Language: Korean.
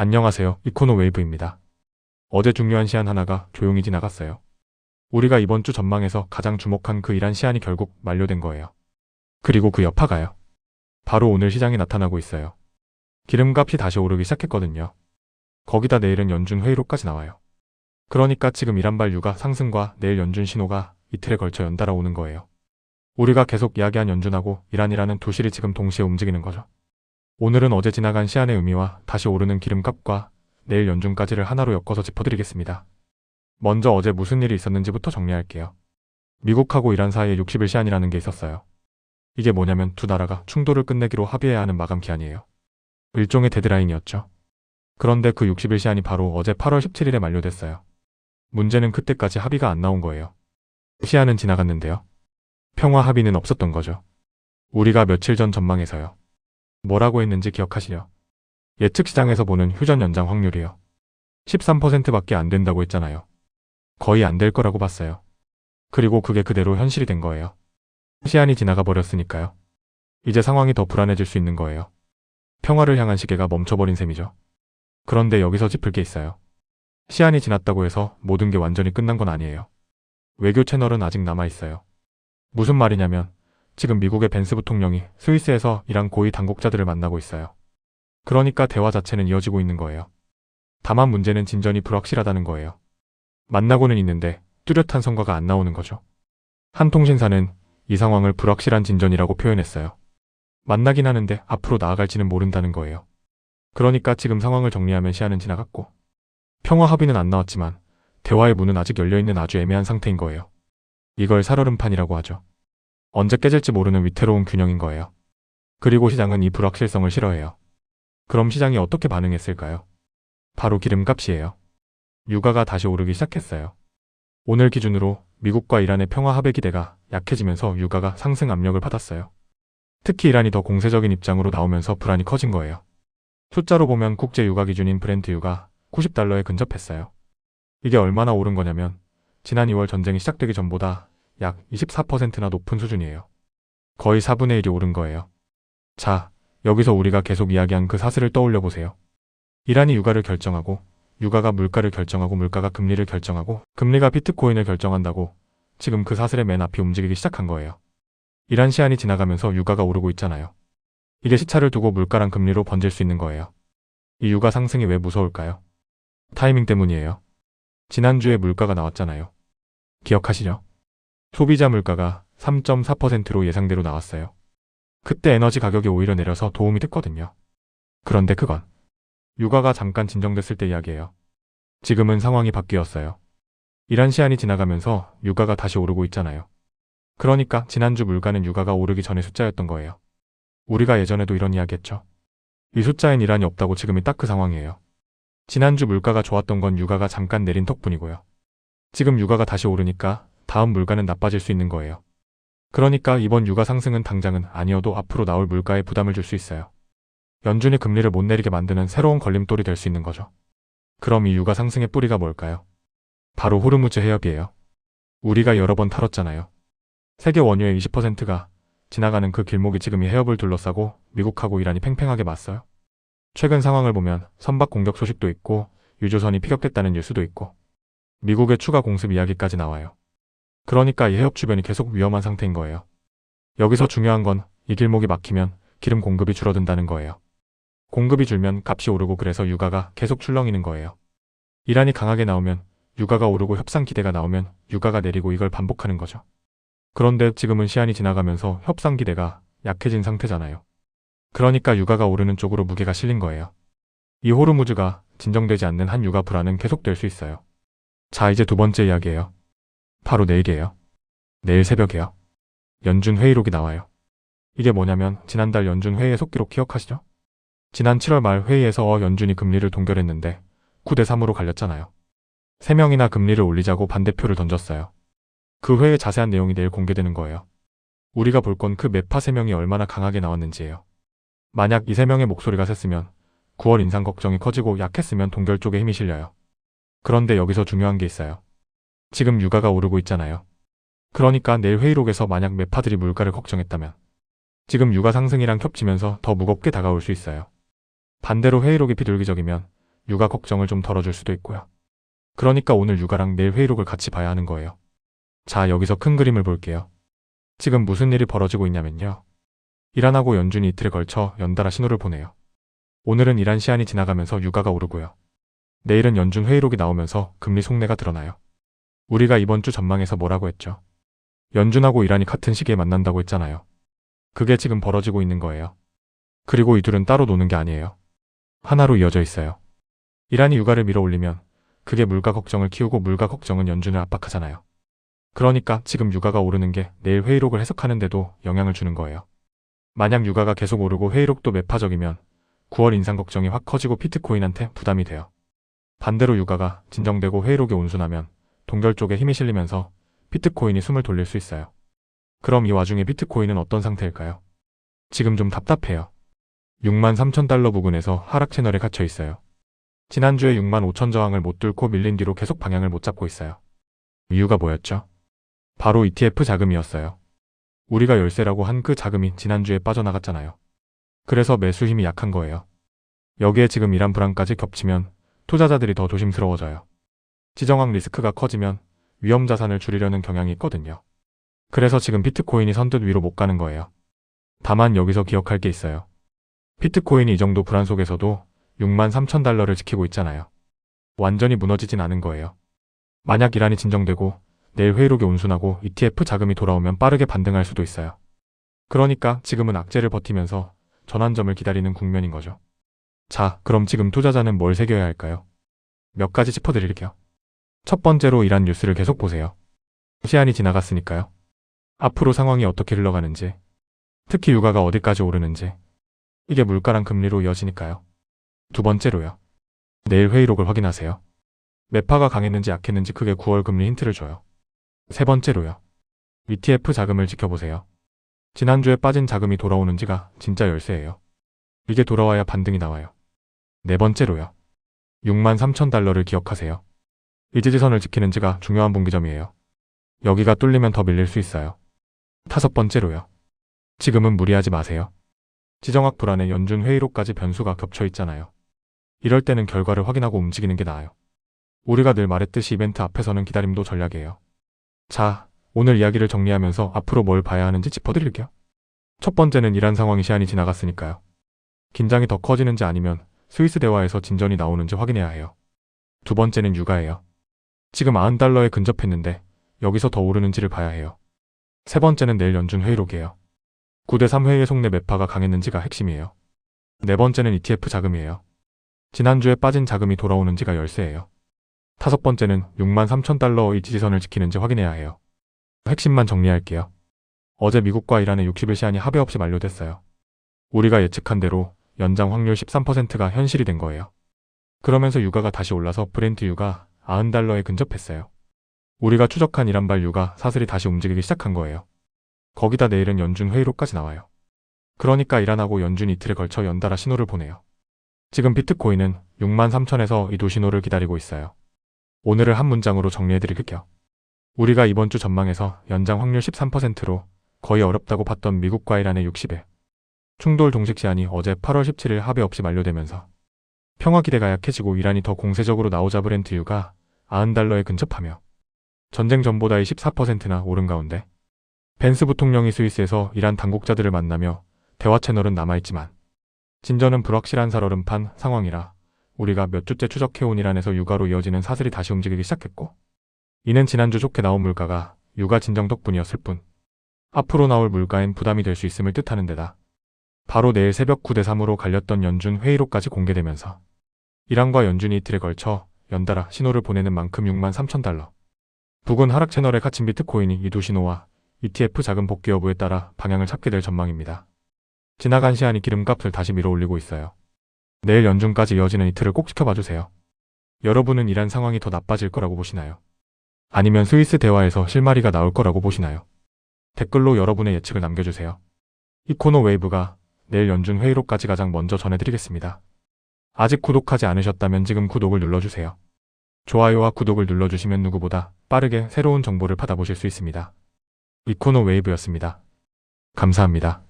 안녕하세요. 이코노 웨이브입니다. 어제 중요한 시한 하나가 조용히 지나갔어요. 우리가 이번 주 전망에서 가장 주목한 그 이란 시한이 결국 만료된 거예요. 그리고 그 여파가요. 바로 오늘 시장에 나타나고 있어요. 기름값이 다시 오르기 시작했거든요. 거기다 내일은 연준 회의록까지 나와요. 그러니까 지금 이란발 유가 상승과 내일 연준 신호가 이틀에 걸쳐 연달아 오는 거예요. 우리가 계속 이야기한 연준하고 이란이라는 두 실이 지금 동시에 움직이는 거죠. 오늘은 어제 지나간 시한의 의미와 다시 오르는 기름값과 내일 연준까지를 하나로 엮어서 짚어드리겠습니다. 먼저 어제 무슨 일이 있었는지부터 정리할게요. 미국하고 이란 사이에 60일 시한이라는 게 있었어요. 이게 뭐냐면 두 나라가 충돌을 끝내기로 합의해야 하는 마감 기한이에요. 일종의 데드라인이었죠. 그런데 그 60일 시한이 바로 어제 8월 17일에 만료됐어요. 문제는 그때까지 합의가 안 나온 거예요. 시한은 지나갔는데요. 평화 합의는 없었던 거죠. 우리가 며칠 전 전망에서요. 뭐라고 했는지 기억하시죠? 예측 시장에서 보는 휴전 연장 확률이요. 13%밖에 안 된다고 했잖아요. 거의 안 될 거라고 봤어요. 그리고 그게 그대로 현실이 된 거예요. 시한이 지나가 버렸으니까요. 이제 상황이 더 불안해질 수 있는 거예요. 평화를 향한 시계가 멈춰버린 셈이죠. 그런데 여기서 짚을 게 있어요. 시한이 지났다고 해서 모든 게 완전히 끝난 건 아니에요. 외교 채널은 아직 남아있어요. 무슨 말이냐면 지금 미국의 벤스 부통령이 스위스에서 이란 고위 당국자들을 만나고 있어요. 그러니까 대화 자체는 이어지고 있는 거예요. 다만 문제는 진전이 불확실하다는 거예요. 만나고는 있는데 뚜렷한 성과가 안 나오는 거죠. 한 통신사는 이 상황을 불확실한 진전이라고 표현했어요. 만나긴 하는데 앞으로 나아갈지는 모른다는 거예요. 그러니까 지금 상황을 정리하면 시한은 지나갔고 평화 합의는 안 나왔지만 대화의 문은 아직 열려있는 아주 애매한 상태인 거예요. 이걸 살얼음판이라고 하죠. 언제 깨질지 모르는 위태로운 균형인 거예요. 그리고 시장은 이 불확실성을 싫어해요. 그럼 시장이 어떻게 반응했을까요? 바로 기름값이에요. 유가가 다시 오르기 시작했어요. 오늘 기준으로 미국과 이란의 평화 합의 기대가 약해지면서 유가가 상승 압력을 받았어요. 특히 이란이 더 공세적인 입장으로 나오면서 불안이 커진 거예요. 숫자로 보면 국제 유가 기준인 브렌트 유가 90달러에 근접했어요. 이게 얼마나 오른 거냐면 지난 2월 전쟁이 시작되기 전보다 약 24%나 높은 수준이에요. 거의 4분의 1이 오른 거예요. 자, 여기서 우리가 계속 이야기한 그 사슬을 떠올려 보세요. 이란이 유가를 결정하고 유가가 물가를 결정하고 물가가 금리를 결정하고 금리가 비트코인을 결정한다고 지금 그 사슬의 맨 앞이 움직이기 시작한 거예요. 이란 시한이 지나가면서 유가가 오르고 있잖아요. 이게 시차를 두고 물가랑 금리로 번질 수 있는 거예요. 이 유가 상승이 왜 무서울까요? 타이밍 때문이에요. 지난주에 물가가 나왔잖아요. 기억하시죠? 소비자 물가가 3.4%로 예상대로 나왔어요. 그때 에너지 가격이 오히려 내려서 도움이 됐거든요. 그런데 그건 유가가 잠깐 진정됐을 때 이야기예요. 지금은 상황이 바뀌었어요. 이란 시한이 지나가면서 유가가 다시 오르고 있잖아요. 그러니까 지난주 물가는 유가가 오르기 전의 숫자였던 거예요. 우리가 예전에도 이런 이야기 했죠. 이 숫자엔 이란이 없다고 지금이 딱 그 상황이에요. 지난주 물가가 좋았던 건 유가가 잠깐 내린 덕분이고요. 지금 유가가 다시 오르니까 다음 물가는 나빠질 수 있는 거예요. 그러니까 이번 유가 상승은 당장은 아니어도 앞으로 나올 물가에 부담을 줄 수 있어요. 연준이 금리를 못 내리게 만드는 새로운 걸림돌이 될 수 있는 거죠. 그럼 이 유가 상승의 뿌리가 뭘까요? 바로 호르무즈 해협이에요. 우리가 여러 번 다뤘잖아요. 세계 원유의 20%가 지나가는 그 길목이 지금 이 해협을 둘러싸고 미국하고 이란이 팽팽하게 맞서요. 최근 상황을 보면 선박 공격 소식도 있고 유조선이 피격됐다는 뉴스도 있고 미국의 추가 공습 이야기까지 나와요. 그러니까 이 해협 주변이 계속 위험한 상태인 거예요. 여기서 중요한 건 이 길목이 막히면 기름 공급이 줄어든다는 거예요. 공급이 줄면 값이 오르고 그래서 유가가 계속 출렁이는 거예요. 이란이 강하게 나오면 유가가 오르고 협상 기대가 나오면 유가가 내리고 이걸 반복하는 거죠. 그런데 지금은 시한이 지나가면서 협상 기대가 약해진 상태잖아요. 그러니까 유가가 오르는 쪽으로 무게가 실린 거예요. 이 호르무즈가 진정되지 않는 한 유가 불안은 계속될 수 있어요. 자, 이제 두 번째 이야기예요. 바로 내일이에요. 내일 새벽에요. 연준 회의록이 나와요. 이게 뭐냐면 지난달 연준 회의의 속기록 기억하시죠? 지난 7월 말 회의에서 연준이 금리를 동결했는데 9대 3으로 갈렸잖아요. 3명이나 금리를 올리자고 반대표를 던졌어요. 그 회의의 자세한 내용이 내일 공개되는 거예요. 우리가 볼 건 그 매파 3명이 얼마나 강하게 나왔는지예요. 만약 이 3명의 목소리가 셌으면 9월 인상 걱정이 커지고 약했으면 동결 쪽에 힘이 실려요. 그런데 여기서 중요한 게 있어요. 지금 유가가 오르고 있잖아요. 그러니까 내일 회의록에서 만약 매파들이 물가를 걱정했다면 지금 유가 상승이랑 겹치면서 더 무겁게 다가올 수 있어요. 반대로 회의록이 비둘기적이면 육아 걱정을 좀 덜어줄 수도 있고요. 그러니까 오늘 육아랑 내일 회의록을 같이 봐야 하는 거예요. 자, 여기서 큰 그림을 볼게요. 지금 무슨 일이 벌어지고 있냐면요. 일안하고 연준이 이틀에 걸쳐 연달아 신호를 보내요. 오늘은 일안 시한이 지나가면서 유가가 오르고요. 내일은 연준 회의록이 나오면서 금리 속내가 드러나요. 우리가 이번 주 전망에서 뭐라고 했죠? 연준하고 이란이 같은 시기에 만난다고 했잖아요. 그게 지금 벌어지고 있는 거예요. 그리고 이 둘은 따로 노는 게 아니에요. 하나로 이어져 있어요. 이란이 유가를 밀어올리면 그게 물가 걱정을 키우고 물가 걱정은 연준을 압박하잖아요. 그러니까 지금 유가가 오르는 게 내일 회의록을 해석하는데도 영향을 주는 거예요. 만약 유가가 계속 오르고 회의록도 매파적이면 9월 인상 걱정이 확 커지고 비트코인한테 부담이 돼요. 반대로 유가가 진정되고 회의록이 온순하면 동결 쪽에 힘이 실리면서 비트코인이 숨을 돌릴 수 있어요. 그럼 이 와중에 비트코인은 어떤 상태일까요? 지금 좀 답답해요. 63,000달러 부근에서 하락 채널에 갇혀 있어요. 지난주에 65,000 저항을 못 뚫고 밀린 뒤로 계속 방향을 못 잡고 있어요. 이유가 뭐였죠? 바로 ETF 자금이었어요. 우리가 열세라고 한 그 자금이 지난주에 빠져나갔잖아요. 그래서 매수 힘이 약한 거예요. 여기에 지금 이란 불안까지 겹치면 투자자들이 더 조심스러워져요. 지정학 리스크가 커지면 위험 자산을 줄이려는 경향이 있거든요. 그래서 지금 비트코인이 선뜻 위로 못 가는 거예요. 다만 여기서 기억할 게 있어요. 비트코인이 이 정도 불안 속에서도 63,000달러를 지키고 있잖아요. 완전히 무너지진 않은 거예요. 만약 이란이 진정되고 내일 회의록이 온순하고 ETF 자금이 돌아오면 빠르게 반등할 수도 있어요. 그러니까 지금은 악재를 버티면서 전환점을 기다리는 국면인 거죠. 자, 그럼 지금 투자자는 뭘 새겨야 할까요? 몇 가지 짚어드릴게요. 첫 번째로 이란 뉴스를 계속 보세요. 시한이 지나갔으니까요. 앞으로 상황이 어떻게 흘러가는지, 특히 유가가 어디까지 오르는지, 이게 물가랑 금리로 이어지니까요. 두 번째로요. 내일 회의록을 확인하세요. 매파가 강했는지 약했는지 그게 9월 금리 힌트를 줘요. 세 번째로요. ETF 자금을 지켜보세요. 지난주에 빠진 자금이 돌아오는지가 진짜 열쇠예요. 이게 돌아와야 반등이 나와요. 네 번째로요. 63,000달러를 기억하세요. 이 지지선을 지키는지가 중요한 분기점이에요. 여기가 뚫리면 더 밀릴 수 있어요. 다섯 번째로요. 지금은 무리하지 마세요. 지정학 불안에 연준 회의록까지 변수가 겹쳐 있잖아요. 이럴 때는 결과를 확인하고 움직이는 게 나아요. 우리가 늘 말했듯이 이벤트 앞에서는 기다림도 전략이에요. 자, 오늘 이야기를 정리하면서 앞으로 뭘 봐야 하는지 짚어드릴게요. 첫 번째는 이란 상황이 시한이 지나갔으니까요. 긴장이 더 커지는지 아니면 스위스 대화에서 진전이 나오는지 확인해야 해요. 두 번째는 유가예요. 지금 90달러에 근접했는데 여기서 더 오르는지를 봐야 해요. 세 번째는 내일 연준 회의록이에요. 9대3 회의의 속내 매파가 강했는지가 핵심이에요. 네 번째는 ETF 자금이에요. 지난주에 빠진 자금이 돌아오는지가 열쇠예요. 다섯 번째는 63,000달러의 지지선을 지키는지 확인해야 해요. 핵심만 정리할게요. 어제 미국과 이란의 60일 시한이 합의 없이 만료됐어요. 우리가 예측한 대로 연장 확률 13%가 현실이 된 거예요. 그러면서 유가가 다시 올라서 브렌트 유가 90달러에 근접했어요. 우리가 추적한 이란발 유가 사슬이 다시 움직이기 시작한 거예요. 거기다 내일은 연준 회의록까지 나와요. 그러니까 이란하고 연준 이틀에 걸쳐 연달아 신호를 보내요. 지금 비트코인은 63,000에서 이도 신호를 기다리고 있어요. 오늘을 한 문장으로 정리해드릴게요. 우리가 이번 주 전망에서 연장 확률 13%로 거의 어렵다고 봤던 미국과 이란의 60일 충돌 종식 시한이 어제 8월 17일 합의 없이 만료되면서 평화 기대가 약해지고 이란이 더 공세적으로 나오자 브렌트 유가 90달러에 근접하며 전쟁 전보다의 14%나 오른 가운데 벤스 부통령이 스위스에서 이란 당국자들을 만나며 대화 채널은 남아있지만 진전은 불확실한 살얼음판 상황이라 우리가 몇 주째 추적해온 이란에서 유가로 이어지는 사슬이 다시 움직이기 시작했고 이는 지난주 좋게 나온 물가가 유가 진정 덕분이었을 뿐 앞으로 나올 물가엔 부담이 될 수 있음을 뜻하는 데다 바로 내일 새벽 9대3으로 갈렸던 연준 회의록까지 공개되면서 이란과 연준이 이틀에 걸쳐 연달아 신호를 보내는 만큼 63,000달러 부근 하락 채널에 갇힌 비트코인이 이두 신호와 ETF 자금 복귀 여부에 따라 방향을 잡게 될 전망입니다. 지나간 시한이 기름값을 다시 밀어올리고 있어요. 내일 연준까지 이어지는 이틀을 꼭 지켜봐주세요. 여러분은 이란 상황이 더 나빠질 거라고 보시나요? 아니면 스위스 대화에서 실마리가 나올 거라고 보시나요? 댓글로 여러분의 예측을 남겨주세요. 이코노 웨이브가 내일 연준 회의록까지 가장 먼저 전해드리겠습니다. 아직 구독하지 않으셨다면 지금 구독을 눌러주세요. 좋아요와 구독을 눌러주시면 누구보다 빠르게 새로운 정보를 받아보실 수 있습니다. 이코노 웨이브였습니다. 감사합니다.